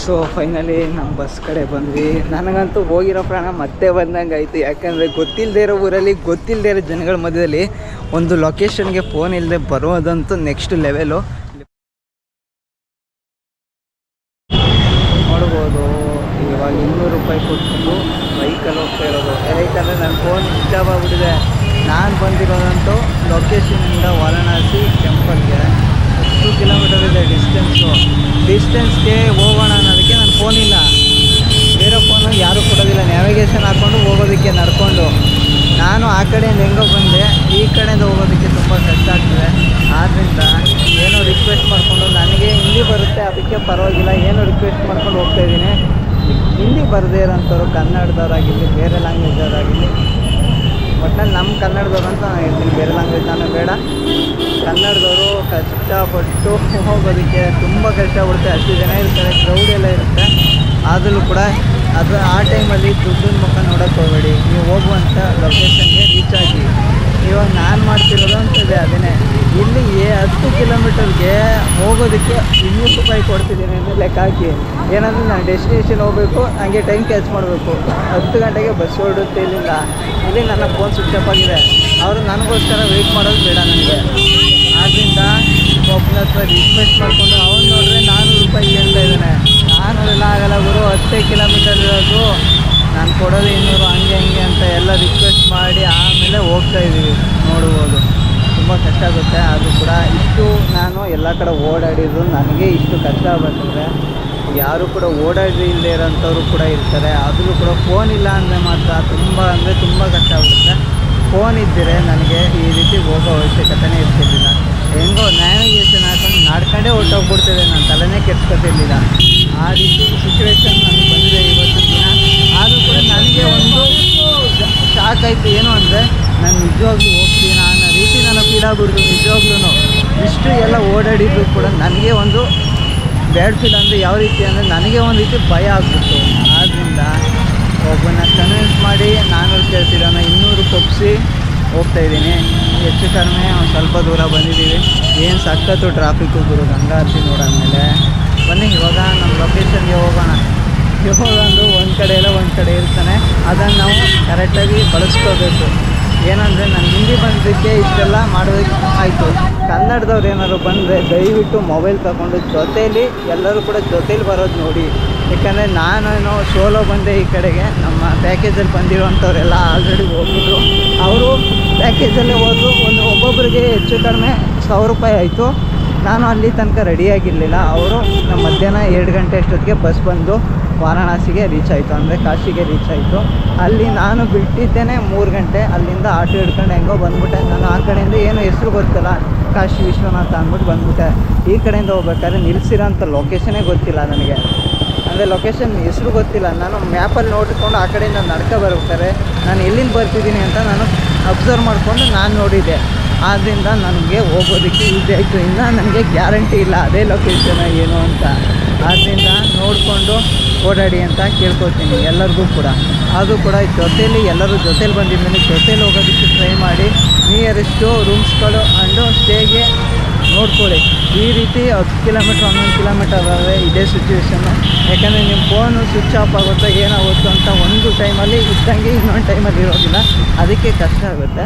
So finally ನಮ್ಮ bus ಕಡೆ ಬಂದ್ವಿ. ನನಗಂತೂ ಹೋಗಿರೋ ಪ್ರಾಣ ಮತ್ತೆ ಬಂದಂಗೆ ಆಯಿತು. ಯಾಕಂದರೆ ಗೊತ್ತಿಲ್ಲದೆ ಇರೋ ಊರಲ್ಲಿ ಗೊತ್ತಿಲ್ಲದೆ ಇರೋ ಜನಗಳ ಮಧ್ಯದಲ್ಲಿ ಒಂದು ಲೊಕೇಶನ್ಗೆ ಫೋನ್ ಇಲ್ಲದೆ ಬರೋದಂತೂ ನೆಕ್ಸ್ಟ್ ಲೆವೆಲು. ನೋಡ್ಬೋದು ಇವಾಗ 200 ರೂಪಾಯಿ ಕೊಟ್ಟು ಬೈಕಲ್ಲಿ ಹೋಗ್ತಾ ಇರೋದು. ಯಾಕಂದರೆ ನನ್ನ ಫೋನ್ ಸ್ವಿಚ್ ಆಗ್ಬಿಟ್ಟಿದೆ. ನಾನು ಬಂದಿರೋದಂತೂ ಲೊಕೇಶನಿಂದ ವಾರಣಾಸಿ ಟೆಂಪಲ್ಗೆ 2 ಕಿಲೋಮೀಟರ್ ಇದೆ ಡಿಸ್ಟೆನ್ಸ್ಗೆ ಹೋಗೋಣ ಅನ್ನೋದಕ್ಕೆ ನನ್ನ ಫೋನ್ ಇಲ್ಲ. ಬೇರೆ ಫೋನು ಯಾರೂ ಕೊಡೋದಿಲ್ಲ. ನ್ಯಾವಿಗೇಷನ್ ಹಾಕ್ಕೊಂಡು ಹೋಗೋದಕ್ಕೆ ನಡ್ಕೊಂಡು ನಾನು ಆ ಕಡೆಯಿಂದ ಹೆಂಗೋ ಬಂದೆ, ಈ ಕಡೆಯಿಂದ ಹೋಗೋದಕ್ಕೆ ತುಂಬ ಕಷ್ಟ ಆಗ್ತದೆ. ಆದ್ದರಿಂದ ಏನೋ ರಿಕ್ವೆಸ್ಟ್ ಮಾಡಿಕೊಂಡು, ನನಗೆ ಹಿಂದಿ ಬರುತ್ತೆ ಅದಕ್ಕೆ ಪರವಾಗಿಲ್ಲ, ಏನೋ ರಿಕ್ವೆಸ್ಟ್ ಮಾಡ್ಕೊಂಡು ಹೋಗ್ತಾಯಿದ್ದೀನಿ. ಹಿಂದಿ ಬರದೇ ಇರೋಂಥವ್ರು ಕನ್ನಡದವರಾಗಿರಲಿ ಬೇರೆ ಲ್ಯಾಂಗ್ವೇಜವರಾಗಿರಲಿ, ಒಟ್ಟಿನಲ್ಲಿ ನಮ್ಮ ಕನ್ನಡದವ್ರು ಅಂತ ನಾನು ಹೇಳ್ತೀನಿ, ಬೇರೆ ಲ್ಯಾಂಗ್ವೇಜ್ ನಾನು ಬೇಡ. ಕನ್ನಡದವರು ಕಷ್ಟಪಟ್ಟು ಹೋಗೋದಕ್ಕೆ ತುಂಬ ಕಷ್ಟಪಡುತ್ತೆ. ಅಷ್ಟು ಜನ ಇರ್ತಾರೆ, ಕ್ರೌಡ್ ಎಲ್ಲ ಇರುತ್ತೆ. ಆದರೂ ಕೂಡ ಆ ಟೈಮಲ್ಲಿ ದುಡ್ಡಿನ ಮುಖ ನೋಡೋಕ್ಕೆ ಹೋಗಬೇಡಿ. ನೀವು ಹೋಗುವಂಥ ಲೊಕೇಶನ್ಗೆ ರೀಚ್ ಆಗಿ. ಇವಾಗ ನಾನು ಮಾಡ್ತಿರೋದು ಅಂತಿದೆ ಅದನ್ನೇ. ಇಲ್ಲಿ 10 ಕಿಲೋಮೀಟರ್ಗೆ ಹೋಗೋದಕ್ಕೆ 200 ರೂಪಾಯಿ ಕೊಡ್ತಿದ್ದೀನಿ ಅಂದರೆ ಲೆಕ್ಕ ಹಾಕಿ. ಏನಂದರೆ ನಾನು ಡೆಸ್ಟಿನೇಷನ್ ಹೋಗಬೇಕು, ನನಗೆ ಟೈಮ್ ಕ್ಯಾಚ್ ಮಾಡಬೇಕು. 10 ಗಂಟೆಗೆ ಬಸ್ ಹೊರಡುತ್ತೆ ಇಲ್ಲಿಂದ. ಇಲ್ಲಿ ನನ್ನ ಫೋನ್ ಸ್ವಿಚ್ ಆಫ್ ಆಗಿದೆ. ಅವರು ನನಗೋಸ್ಕರ ವೆಯ್ಟ್ ಮಾಡೋದು ಬೇಡ ನನಗೆ. ಆದ್ದರಿಂದ ಒಬ್ಬನ ಹತ್ರ ರಿಕ್ವೆಸ್ಟ್ ಮಾಡಿಕೊಂಡು ಅವ್ನು ನೋಡಿದ್ರೆ 400 ರೂಪಾಯಿ ಹೇಳ್ತಾ ಇದ್ದಾನೆ. 400 ಎಲ್ಲ ಆಗೋಲ್ಲ ಗುರು, 10 ಕಿಲೋಮೀಟರ್ ಇರೋದು, ನಾನು ಕೊಡೋದು 200 ಹಂಗೆ ಅಂತ ಎಲ್ಲ ರಿಕ್ವೆಸ್ಟ್ ಮಾಡಿ ಆಮೇಲೆ ಹೋಗ್ತಾಯಿದ್ದೀವಿ. ನೋಡ್ಬೋದು ತುಂಬ ಕಷ್ಟ ಆಗುತ್ತೆ. ಅದು ಕೂಡ ಇಷ್ಟು ನಾನು ಎಲ್ಲ ಕಡೆ ಓಡಾಡಿದ್ರು ನನಗೆ ಇಷ್ಟು ಕಷ್ಟ ಬರ್ತದೆ. ಯಾರು ಕೂಡ ಓಡಾಡಿ ಇಲ್ಲದೆ ಇರೋಂಥವ್ರು ಕೂಡ ಇರ್ತಾರೆ. ಆದರೂ ಕೂಡ ಫೋನ್ ಇಲ್ಲ ಅಂದರೆ ಮಾತ್ರ ತುಂಬ ಕಷ್ಟ ಆಗುತ್ತೆ. ಫೋನ್ ಇದ್ದರೆ ನನಗೆ ಈ ರೀತಿ ಹೋಗೋ ಅವಶ್ಯಕತೆನೇ ಇರ್ತಿರ್ಲಿಲ್ಲ. ಹೆಂಗೋ ನ್ಯಾವಿಗೇಷನ್ ಹಾಕೊಂಡು ನಡ್ಕೊಂಡೇ ಹೊರಟೋಗ್ಬಿಡ್ತಿದೆ, ನಾನು ತಲೆನೇ ಕೆಡ್ಸ್ಕೊತಿರ್ಲಿಲ್ಲ. ಆ ರೀತಿ ಸಿಚುವೇಶನ್ ನನಗೆ ಬಂದಿದೆ ಇವತ್ತಿನ ದಿನ. ಆದರೂ ಕೂಡ ನನಗೆ ಒಂದು ಶಾಕ್ ಆಯಿತು. ಏನು ಅಂದರೆ ನಾನು ನಿಜವಾಗ್ಲೂ ಹೋಗ್ತೀನಿ ಅನ್ನೋ ರೀತಿ ನನಗೆ ಫೀಲ್ ಆಗ್ಬಿಡ್ತು. ನಿಜವಾಗ್ಲೂ ಇಷ್ಟು ಎಲ್ಲ ಓಡಾಡಿದ್ರು ಕೂಡ ನನಗೆ ಒಂದು ಬ್ಯಾಡ್ ಫೀಲ್ ಅಂದರೆ ಯಾವ ರೀತಿ ಅಂದರೆ ನನಗೆ ಒಂದು ರೀತಿ ಭಯ ಆಗ್ಬಿಟ್ಟು. ಆದ್ದರಿಂದ ಒಬ್ಬನ ಕನ್ವಿನ್ಸ್ ಮಾಡಿ 400 ಕೇಳ್ತಿದ್ದಾನೆ, 200 ಕೊಪ್ಪಿಸಿ ಹೋಗ್ತಾಯಿದ್ದೀನಿ. ಹೆಚ್ಚು ಕಡಿಮೆ ಒಂದು ಸ್ವಲ್ಪ ದೂರ ಬಂದಿದ್ದೀವಿ. ಏನು ಸಖತ್ತು ಟ್ರಾಫಿಕ್ಕು ಗುರು, ಗಂಗಾರತಿ ನೋಡಾದ್ಮೇಲೆ. ಬನ್ನಿ ಇವಾಗ ನಮ್ಮ ಲೊಕೇಶನ್ಗೆ ಹೋಗೋಣ. ಇವಾಗ ಒಂದು ಕಡೆ ಎಲ್ಲ ಒಂದು ಕಡೆ ಇರ್ತಾನೆ, ಅದನ್ನು ನಾವು ಕರೆಕ್ಟಾಗಿ ಬಳಸ್ಕೋಬೇಕು. ಏನಂದರೆ ನಾನು ಹಿಂದಿ ಬಂದಕ್ಕೆ ಇಷ್ಟೆಲ್ಲ ಮಾಡೋದಕ್ಕೆ ಆಯಿತು. ಕನ್ನಡದವ್ರು ಏನಾದ್ರು ಬಂದರೆ ದಯವಿಟ್ಟು ಮೊಬೈಲ್ ತಗೊಂಡು ಜೊತೇಲಿ ಎಲ್ಲರೂ ಕೂಡ ಜೊತೇಲಿ ಬರೋದು ನೋಡಿ. ಯಾಕಂದರೆ ನಾನೇನೋ ಸೋಲೋ ಬಂದೆ ಈ ಕಡೆಗೆ. ನಮ್ಮ ಪ್ಯಾಕೇಜಲ್ಲಿ ಬಂದಿರೋವಂಥವ್ರೆಲ್ಲ ಆಲ್ರೆಡಿ ಹೋಗಿದ್ರು. ಅವರು ಪ್ಯಾಕೇಜಲ್ಲೇ ಹೋದ್ರು. ಒಬ್ಬೊಬ್ಬರಿಗೆ ಹೆಚ್ಚು ಕಡಿಮೆ 1000 ರೂಪಾಯಿ ಆಯಿತು. ನಾನು ಅಲ್ಲಿ ತನಕ ರೆಡಿಯಾಗಿರಲಿಲ್ಲ. ಅವರು ನಮ್ಮ ಮಧ್ಯಾಹ್ನ 2 ಗಂಟೆ ಅಷ್ಟೊತ್ತಿಗೆ ಬಸ್ ಬಂದು ವಾರಣಾಸಿಗೆ ರೀಚ್ ಆಯಿತು, ಅಂದರೆ ಕಾಶಿಗೆ ರೀಚ್ ಆಯಿತು. ಅಲ್ಲಿ ನಾನು ಬಿಟ್ಟಿದ್ದೇನೆ 3 ಗಂಟೆ. ಅಲ್ಲಿಂದ ಆಟೋ ಹಿಡ್ಕೊಂಡು ಹೆಂಗೋ ಬಂದ್ಬಿಟ್ಟೆ. ನಾನು ಆ ಕಡೆಯಿಂದ ಏನು ಹೆಸರು ಗೊತ್ತಿಲ್ಲ, ಕಾಶಿ ವಿಶ್ವನಾಥ ಅಂದ್ಬಿಟ್ಟು ಬಂದ್ಬಿಟ್ಟೆ. ಈ ಕಡೆಯಿಂದ ಹೋಗ್ಬೇಕಾದ್ರೆ ನಿಲ್ಲಿಸಿರೋಂಥ ಲೊಕೇಶನೇ ಗೊತ್ತಿಲ್ಲ ನನಗೆ. ಅಂದರೆ ಲೊಕೇಶನ್ ಹೆಸರು ಗೊತ್ತಿಲ್ಲ. ನಾನು ಮ್ಯಾಪಲ್ಲಿ ನೋಡಿಕೊಂಡು ಆ ಕಡೆಯಿಂದ ನಡ್ಕೊ ಬರ್ಬೇಕಾದ್ರೆ ನಾನು ಎಲ್ಲಿಂದ ಬರ್ತಿದ್ದೀನಿ ಅಂತ ನಾನು ಅಬ್ಸರ್ವ್ ಮಾಡಿಕೊಂಡು ನಾನು ನೋಡಿದ್ದೆ. ಆದ್ದರಿಂದ ನನಗೆ ಹೋಗೋದಕ್ಕೆ ಈಸಿ ಆಯಿತು. ಇನ್ನು ನನಗೆ ಗ್ಯಾರಂಟಿ ಇಲ್ಲ ಅದೇ ಲೊಕೇಶನ್ ಏನು ಅಂತ. ಆದ್ದರಿಂದ ನೋಡಿಕೊಂಡು ಓಡಾಡಿ ಅಂತ ಕೇಳ್ಕೊತೀನಿ ಎಲ್ಲರಿಗೂ ಕೂಡ. ಅದು ಕೂಡ ಜೊತೇಲಿ ಎಲ್ಲರೂ ಜೊತೇಲಿ ಬಂದಿದ್ದೀನಿ, ಜೊತೇಲಿ ಹೋಗೋದಕ್ಕೆ ಟ್ರೈ ಮಾಡಿ. ನಿಯರೆಸ್ಟು ರೂಮ್ಸ್ಗಳು ಅಂಡು ಸ್ಟೇಗೆ ನೋಡ್ಕೊಳ್ಳಿ. ಈ ರೀತಿ 10 ಕಿಲೋಮೀಟ್ರ್ 11 ಕಿಲೋಮೀಟರ್ ಆದರೆ ಇದೇ ಸಿಚುವೇಶನ್ನು. ಯಾಕಂದರೆ ನಿಮ್ಮ ಫೋನು ಸ್ವಿಚ್ ಆಫ್ ಆಗುತ್ತೋ ಏನಾಗುತ್ತೋ ಅಂತ ಒಂದು ಟೈಮಲ್ಲಿ ಇದ್ದಂಗೆ ಇನ್ನೊಂದು ಟೈಮಲ್ಲಿ ಇರೋದಿಲ್ಲ. ಅದಕ್ಕೆ ಕಷ್ಟ ಆಗುತ್ತೆ.